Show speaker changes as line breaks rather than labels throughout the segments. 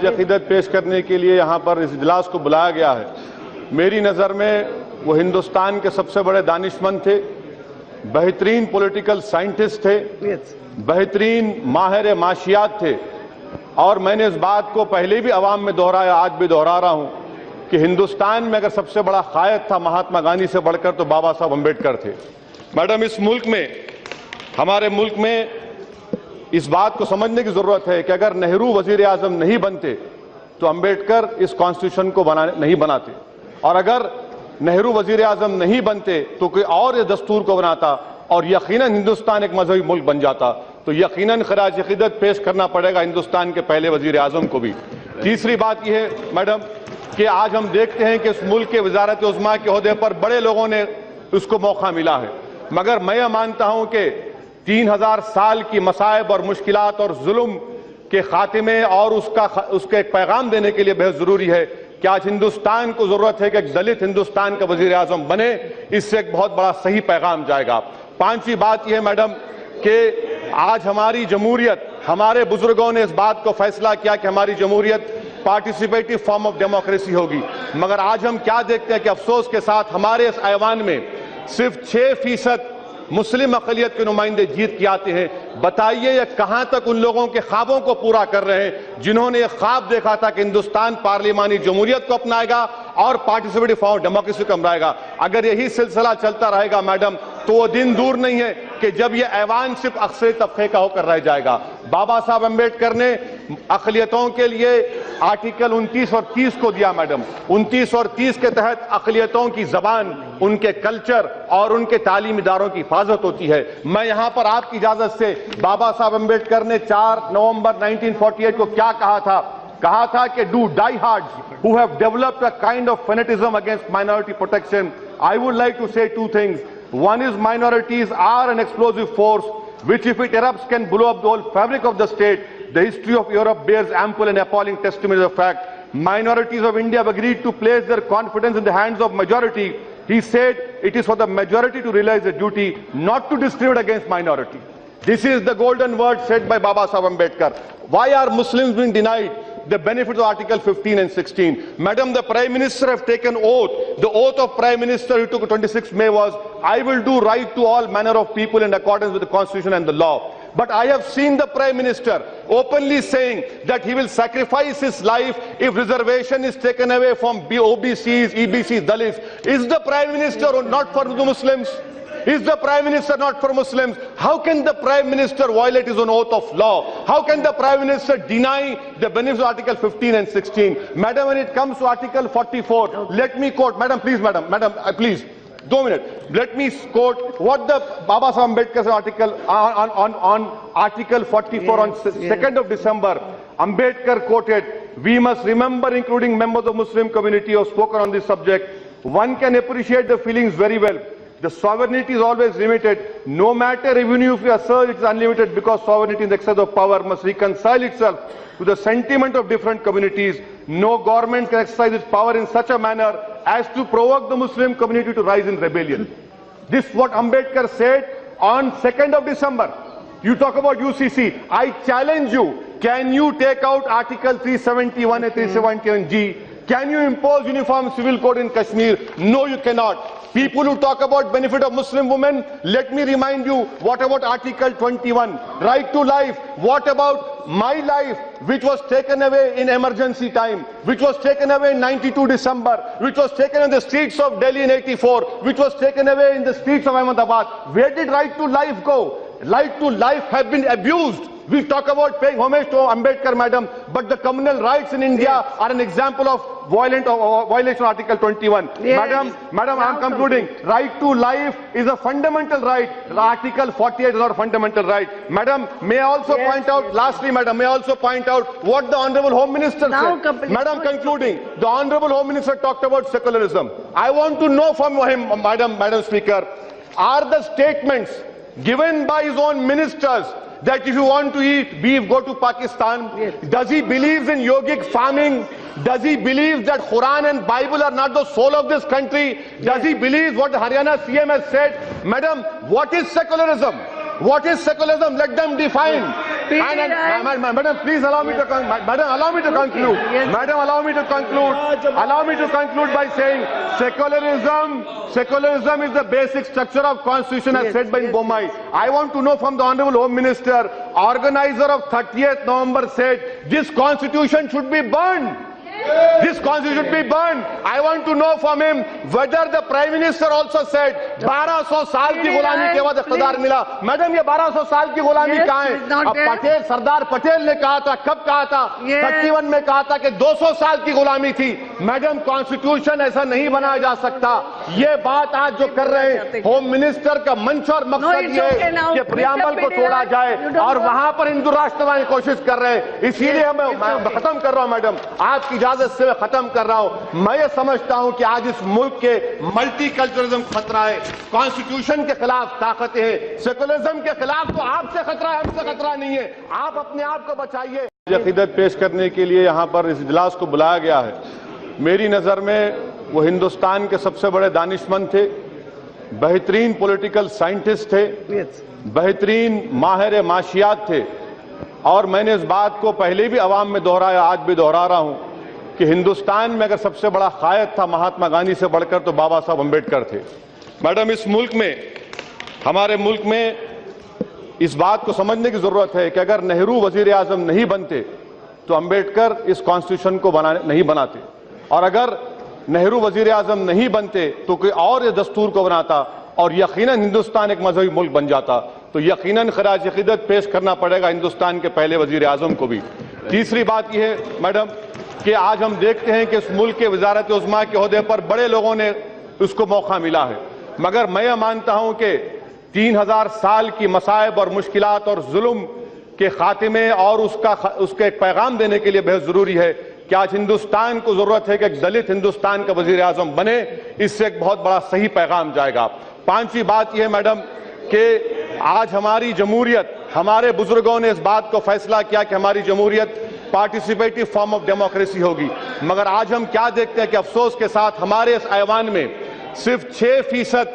عقیدت پیش کرنے کے لیے یہاں پر اس اجلاس کو بلایا گیا ہے۔ میری نظر میں وہ ہندوستان کے سب سے بڑے دانشمند تھے، بہترین پولیٹیکل سائنٹسٹ تھے، بہترین ماہر معاشیات تھے، اور میں نے اس بات کو پہلے بھی عوام میں دہرایا، آج بھی دہرا رہا ہوں کہ ہندوستان میں اگر سب سے بڑا قائد تھا مہاتما گاندھی سے بڑھ کر تو بابا صاحب امبیڈکر تھے۔ میڈم، اس ملک میں، ہمارے ملک میں اس بات کو سمجھنے کی ضرورت ہے کہ اگر نہرو وزیر اعظم نہیں بنتے تو امبیڈکر اس کانسٹیٹیوشن کو نہیں بناتے، اور اگر نہرو وزیر اعظم نہیں بنتے تو کوئی اور اس دستور کو بناتا اور یقیناً ہندوستان ایک مذہبی ملک بن جاتا۔ تو یقیناً خراج عقیدت پیش کرنا پڑے گا ہندوستان کے پہلے وزیر اعظم کو بھی۔ تیسری بات یہ ہے میڈم کہ آج ہم دیکھتے ہیں کہ اس ملک کے وزارت عظمیٰ کے عہدے پر بڑے لوگوں نے اس کو موقع ملا ہے، مگر میں یہ مانتا ہوں کہ 3000 سال کی مصائب اور مشکلات اور ظلم کے خاتمے اور اس کے ایک پیغام دینے کے لیے بہت ضروری ہے کہ آج ہندوستان کو ضرورت ہے کہ ایک دلت ہندوستان کا وزیر اعظم بنے، اس سے ایک بہت بڑا صحیح پیغام جائے گا۔ پانچویں بات یہ ہے میڈم کہ آج ہماری جمہوریت، ہمارے بزرگوں نے اس بات کو فیصلہ کیا کہ ہماری جمہوریت پارٹیسپیٹیو فارم آف ڈیموکریسی ہوگی، مگر آج ہم کیا دیکھتے ہیں کہ افسوس کے ساتھ ہمارے اس ایوان میں صرف 6% مسلم اقلیت کے نمائندے جیت کے آتے ہیں۔ بتائیے یہ کہاں تک ان لوگوں کے خوابوں کو پورا کر رہے ہیں جنہوں نے یہ خواب دیکھا تھا کہ ہندوستان پارلیمانی جمہوریت کو اپنائے گا اور پارٹیسپیٹیو فارم آف ڈیموکریسی کو اپنائے گا۔ اگر یہی سلسلہ چلتا رہے گا میڈم تو وہ دن دور نہیں ہے کہ جب یہ ایوان صرف اکثر طبقے کا ہو کر رہ جائے گا۔ بابا صاحب امبیڈکر نے اقلیتوں کے لیے آرٹیکل 29 اور 30 کو دیا میڈم۔ 29 اور 30 کے تحت اقلیتوں کی زبان، ان کے کلچر اور ان کے تعلیمی اداروں کی حفاظت ہوتی ہے۔ میں یہاں پر آپ کی اجازت سے بابا صاحب امبیڈکر نے 4 نومبر 1948 کو کیا کہا تھا؟ کہا تھا کہ do diehards who have developed a kind of fanatism against minority protection, I would like to say two things. One is minorities are an explosive force which if it erupts can blow up the whole fabric of the state. The history of Europe bears ample and appalling testimony of the fact. Minorities of India have agreed to place their confidence in the hands of majority. He said it is for the majority to realize the duty, not to discriminate against minority. This is the golden word said by Baba Saheb Ambedkar. Why are Muslims being denied the benefit of Article 15 and 16? Madam, the Prime Minister have taken oath. The oath of Prime Minister who took on 26th May was, I will do right to all manner of people in accordance with the Constitution and the law. But I have seen the Prime Minister openly saying that he will sacrifice his life if reservation is taken away from OBCs, EBCs, Dalits. Is the Prime Minister not for the Muslims? Is the Prime Minister not for Muslims? How can the Prime Minister violate his own oath of law? How can the Prime Minister deny the benefits of Article 15 and 16? Madam, when it comes to Article 44, let me quote, Madam, please, please. 2 minutes. Let me quote what the Baba Saheb Ambedkar's article on Article 44 on 2nd of December. Ambedkar quoted, we must remember, including members of Muslim community who have spoken on this subject, one can appreciate the feelings very well. The sovereignty is always limited. No matter even if we assert it is unlimited, because sovereignty in the excess of power must reconcile itself to the sentiment of different communities. No government can exercise its power in such a manner as to provoke the Muslim community to rise in rebellion. This is what Ambedkar said on 2nd of December. You talk about UCC. I challenge you. Can you take out Article 371 and 371G? Can you impose uniform civil code in Kashmir? No, you cannot. People who talk about benefit of Muslim women, let me remind you, what about Article 21, right to life? What about my life, which was taken away in emergency time, which was taken away in 92 December, which was taken in the streets of Delhi in 84, which was taken away in the streets of Ahmedabad? Where did right to life go? Right to life have been abused. We talk about paying homage to Ambedkar, madam, but the communal rights in India are an example of violation of Article 21. Yes. Madam, I am concluding. Right to life is a fundamental right. Article 48 is not a fundamental right. Madam, may I also point out, lastly, madam, may I also point out what the Honorable Home Minister said. Madam, concluding, the Honorable Home Minister talked about secularism. I want to know from him, Madam Speaker, are the statements given by his own ministers that if you want to eat beef, go to Pakistan? Yes. Does he believe in yogic farming? Does he believe that Quran and Bible are not the soul of this country? Does he believe what the Haryana CM has said? Madam, what is secularism? What is secularism? Let them define. Madam, please allow me to conclude. Madam, allow me to conclude. Madam, allow me to conclude. Allow me to conclude by saying secularism is the basic structure of constitution as said by Bommai. I want to know from the Honorable Home Minister, organizer of 30th November said this constitution should be burned. This constitution should be burned. I want to know from him whether the Prime Minister also said 1200 साल की गुलामी के बाद इख्तियार मिला. Madam, ये 1200 साल की गुलामी कहाँ है? अब पटेल, सरदार पटेल ने कहा था, कब कहा था? 31 में कहा था कि 200 साल की गुलामी थी. मैडम, कॉन्स्टिट्यूशन ऐसा नहीं बनाया जा सकता. ये बात आज जो कर रहे हैं होम मिनिस्टर का मंच और मकसद ये कि प्रियम्बल को तोड़ा जाए और वहां पर हिंदू राष्ट्र बनाने की कोशिश कर रहे हैं. इसीलिए मैं खत्म कर रहा हूं. मैडम, आपकी इजाजत से मैं खत्म कर रहा हूं. मैं ये समझता हूं कि आज इस मुल्क के मल्टी कल्चरलिज्म खतरा है, कॉन्स्टिट्यूशन के खिलाफ ताकतें हैं, सेकुलरिज्म के खिलाफ तो आपसे खतरा है, हमसे खतरा नहीं है. आप अपने आप को बचाइए. अकीदत पेश करने के लिए यहां पर इस इजलास को बुलाया गया है. मेरी नजर में वो हिंदुस्तान के सबसे बड़े दानिशमंद थे, बेहतरीन पॉलिटिकल साइंटिस्ट थे, बेहतरीन माहिर माशियात थे. और मैंने इस बात को पहले भी अवाम में दोहराया, आज भी दोहरा रहा हूं कि हिंदुस्तान में अगर सबसे बड़ा कायद था महात्मा गांधी से बढ़कर तो बाबा साहब अम्बेडकर थे. मैडम, इस मुल्क में, हमारे मुल्क में इस बात को समझने की जरूरत है कि अगर नेहरू वजीर आजम नहीं बनते तो अम्बेडकर इस कॉन्स्टिट्यूशन को नहीं बनाते, और अगर नेहरू वजीर आजम नहीं बनते तो कोई और इस दस्तूर को बनाता और यकीनन हिंदुस्तान एक मजहबी मुल्क बन जाता. तो यकीनन खराज अकीदत पेश करना पड़ेगा हिंदुस्तान के पहले वजीर आजम को भी. तीसरी बात यह है मैडम कि आज हम देखते हैं कि इस मुल्क के वजारत उज़्मा के ओहदे पर बड़े लोगों ने उसको मौका मिला है, मगर मैं ये मानता हूं कि 3000 साल की मसाइब और मुश्किलात और जुल्म के खात्मे और उसका एक पैगाम देने के लिए बेहद जरूरी है कि आज हिंदुस्तान को जरूरत है कि एक दलित हिंदुस्तान का वजीर आजम बने. इससे एक बहुत बड़ा सही पैगाम जाएगा. पांचवी बात यह है मैडम कि आज हमारी जमहूरियत, हमारे बुजुर्गों ने इस बात को फैसला किया कि हमारी जमहूरियत पार्टिसिपेटिव फॉर्म ऑफ डेमोक्रेसी होगी, मगर आज हम क्या देखते हैं कि अफसोस के साथ हमारे इस ऐवान में सिर्फ 6%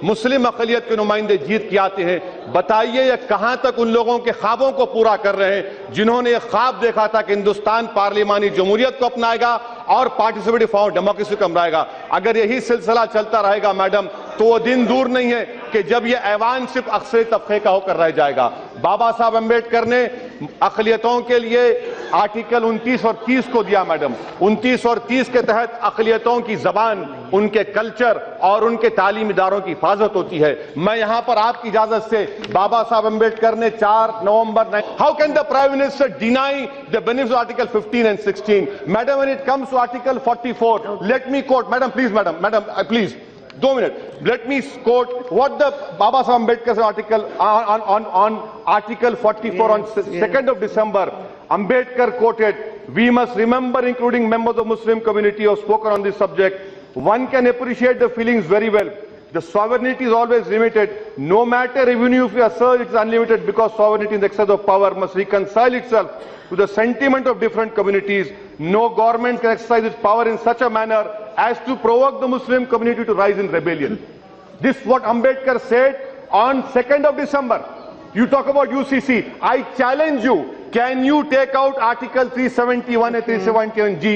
मुस्लिम अक़लियत के नुमाइंदे जीत के आते हैं. बताइए ये कहां तक उन लोगों के ख्वाबों को पूरा कर रहे हैं जिन्होंने ये ख्वाब देखा था कि हिंदुस्तान पार्लिमानी जमहूरियत को अपनाएगा और पार्टिसिपेटिव फॉर्म ऑफ डेमोक्रेसी को अपनाएगा. अगर यही सिलसिला चलता रहेगा मैडम तो वो दिन दूर नहीं है कि जब ये ऐवान सिर्फ अक्सर तबके का होकर रह जाएगा. बाबा साहब अम्बेडकर ने अक़लियतों के लिए आर्टिकल 29 और 30 को दिया. मैडम, 29 और 30 के तहत अक़लियतों की जबान, उनके कल्चर और उनके तालीमी इदारों की हिफाजत होती है. मैं यहां पर आपकी इजाजत से बाबा साहब अम्बेडकर ने 4 नवंबर, how can the prime minister deny the benefits of article 15 and 16? Madam, when it comes to article 44, let me quote. Madam please, madam please 2 minutes. Let me quote what the Baba Saheb Ambedkar's article on Article 44 on 2nd of December. Ambedkar quoted, "We must remember, including members of Muslim community who have spoken on this subject. One can appreciate the feelings very well. The sovereignty is always limited. No matter even if we assert it's unlimited, because sovereignty in the excess of power must reconcile itself to the sentiment of different communities. No government can exercise its power in such a manner as to provoke the Muslim community to rise in rebellion." This is what Ambedkar said on 2nd of December. You talk about UCC. I challenge you. Can you take out Article 371 and 371G?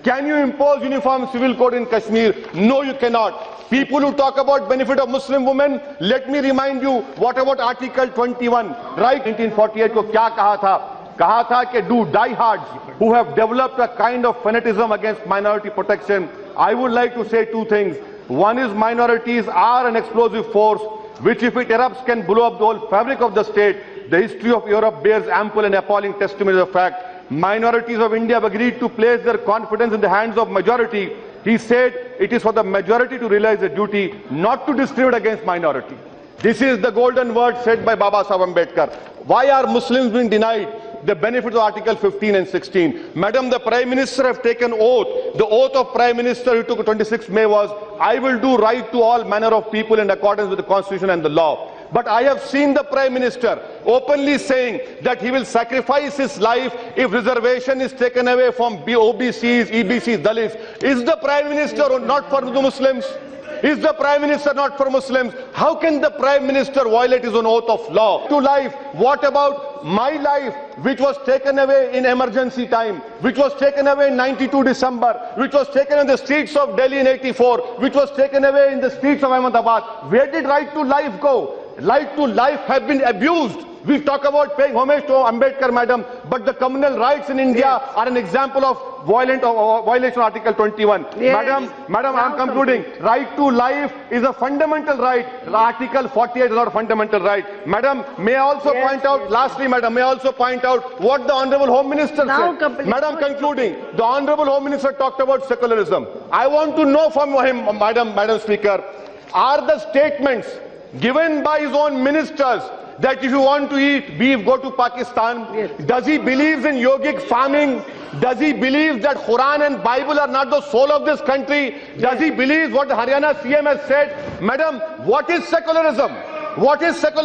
Can you impose uniform civil code in Kashmir? No, you cannot. People who talk about benefit of Muslim women, let me remind you, what about Article 21? Right, 1948 को क्या कहा था? कहा था कि do diehards who have developed a kind of fanaticism against minority protection. I would like to say 2 things. One is minorities are an explosive force which, if it erupts, can blow up the whole fabric of the state. The history of Europe bears ample and appalling testimony of the fact. Minorities of India have agreed to place their confidence in the hands of majority. He said it is for the majority to realize the duty, not to discriminate against minority. This is the golden word said by Baba Saheb Ambedkar. Why are Muslims being denied the benefits of Article 15 and 16? Madam, the Prime Minister have taken oath. The oath of Prime Minister who took 26 May was, "I will do right to all manner of people in accordance with the Constitution and the law." But I have seen the Prime Minister openly saying that he will sacrifice his life if reservation is taken away from OBCs, EBCs, Dalits. Is the Prime Minister not for the Muslims? Is the Prime Minister not for Muslims? How can the Prime Minister violate his own oath of law? To life, what about my life, which was taken away in emergency time, which was taken away in 92 December, which was taken in the streets of Delhi in 84, which was taken away in the streets of Ahmedabad? Where did right to life go? Right to life have been abused. We talk about paying homage to Ambedkar, madam, but the communal rights in India are an example of violation of Article 21.
Yes.
Madam, I am concluding. Right to life is a fundamental right. Article 48 is not a fundamental right. Madam, may I also point out, lastly, madam, may I also point out what the Honorable Home Minister said. Madam, concluding, the Honorable Home Minister talked about secularism. I want to know from him, Madam Speaker, are the statements given by his own ministers that if you want to eat beef, go to Pakistan?
Yes.
Does he believe in yogic farming? Does he believe that Quran and Bible are not the soul of this country? Does he believe what the Haryana CM has said? Madam, what is secularism? What is secularism?